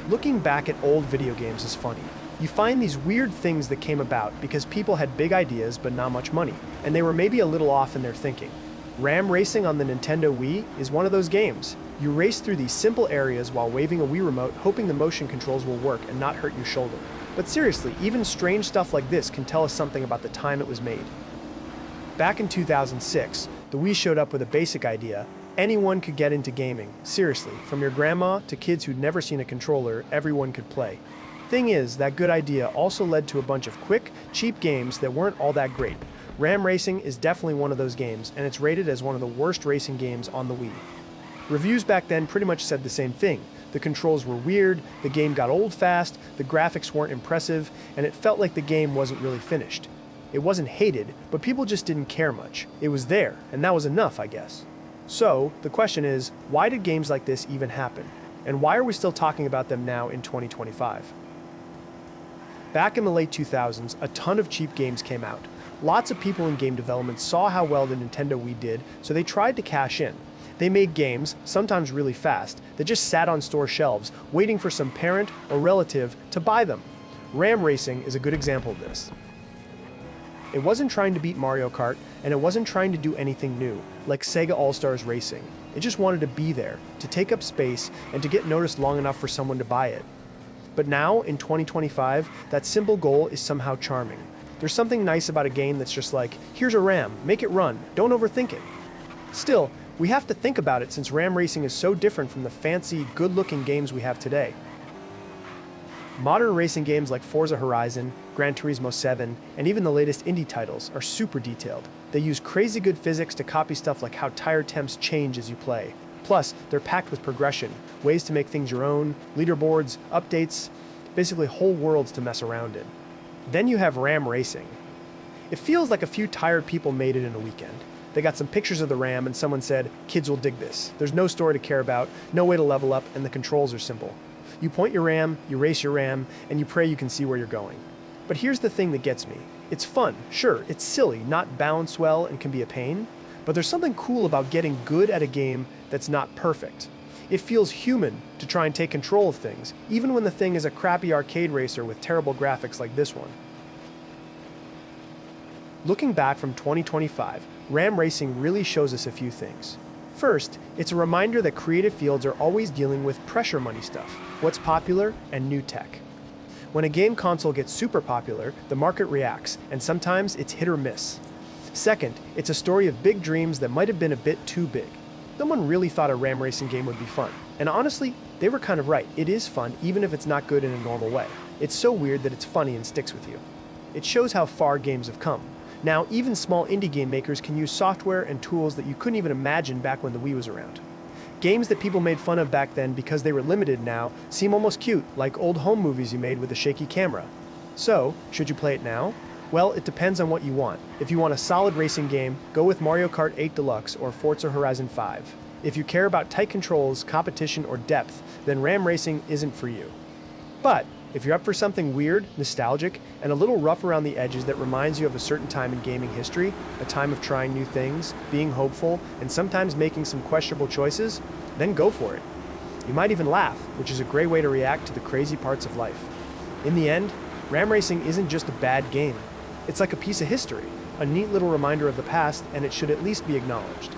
Looking back at old video games is funny. You find these weird things that came about because people had big ideas but not much money, and they were maybe a little off in their thinking. Ram racing on the Nintendo Wii is one of those games. You race through these simple areas while waving a Wii Remote, hoping the motion controls will work and not hurt your shoulder. But seriously, even strange stuff like this can tell us something about the time it was made. Back in 2006, the Wii showed up with a basic idea. Anyone could get into gaming. Seriously, from your grandma to kids who'd never seen a controller, everyone could play. Thing is, that good idea also led to a bunch of quick, cheap games that weren't all that great. Ram Racing is definitely one of those games, and it's rated as one of the worst racing games on the Wii. Reviews back then pretty much said the same thing. The controls were weird, the game got old fast, the graphics weren't impressive, and it felt like the game wasn't really finished. It wasn't hated, but people just didn't care much. It was there, and that was enough, I guess. So, the question is, why did games like this even happen? And why are we still talking about them now in 2025? Back in the late 2000s, a ton of cheap games came out. Lots of people in game development saw how well the Nintendo Wii did, so they tried to cash in. They made games, sometimes really fast, that just sat on store shelves, waiting for some parent or relative to buy them. Ram Racing is a good example of this. It wasn't trying to beat Mario Kart, and it wasn't trying to do anything new, like Sega All-Stars Racing. It just wanted to be there, to take up space, and to get noticed long enough for someone to buy it. But now, in 2025, that simple goal is somehow charming. There's something nice about a game that's just like, here's a Ram, make it run, don't overthink it. Still, we have to think about it since Ram Racing is so different from the fancy, good-looking games we have today. Modern racing games like Forza Horizon, Gran Turismo 7, and even the latest indie titles are super detailed. They use crazy good physics to copy stuff like how tire temps change as you play. Plus, they're packed with progression, ways to make things your own, leaderboards, updates, basically whole worlds to mess around in. Then you have Ram Racing. It feels like a few tired people made it in a weekend. They got some pictures of the Ram and someone said, kids will dig this. There's no story to care about, no way to level up, and the controls are simple. You point your Ram, you race your Ram, and you pray you can see where you're going. But here's the thing that gets me. It's fun, sure, it's silly, not balanced well, and can be a pain, but there's something cool about getting good at a game that's not perfect. It feels human to try and take control of things, even when the thing is a crappy arcade racer with terrible graphics like this one. Looking back from 2025, Ram Racing really shows us a few things. First, it's a reminder that creative fields are always dealing with pressure money stuff, what's popular and new tech. When a game console gets super popular, the market reacts, and sometimes it's hit or miss. Second, it's a story of big dreams that might have been a bit too big. No one really thought a Ram Racing game would be fun. And honestly, they were kind of right. It is fun, even if it's not good in a normal way. It's so weird that it's funny and sticks with you. It shows how far games have come. Now, even small indie game makers can use software and tools that you couldn't even imagine back when the Wii was around. Games that people made fun of back then because they were limited now seem almost cute, like old home movies you made with a shaky camera. So, should you play it now? Well, it depends on what you want. If you want a solid racing game, go with Mario Kart 8 Deluxe or Forza Horizon 5. If you care about tight controls, competition, or depth, then Ram Racing isn't for you. But, if you're up for something weird, nostalgic, and a little rough around the edges that reminds you of a certain time in gaming history, a time of trying new things, being hopeful, and sometimes making some questionable choices, then go for it. You might even laugh, which is a great way to react to the crazy parts of life. In the end, Ram Racing isn't just a bad game. It's like a piece of history, a neat little reminder of the past, and it should at least be acknowledged.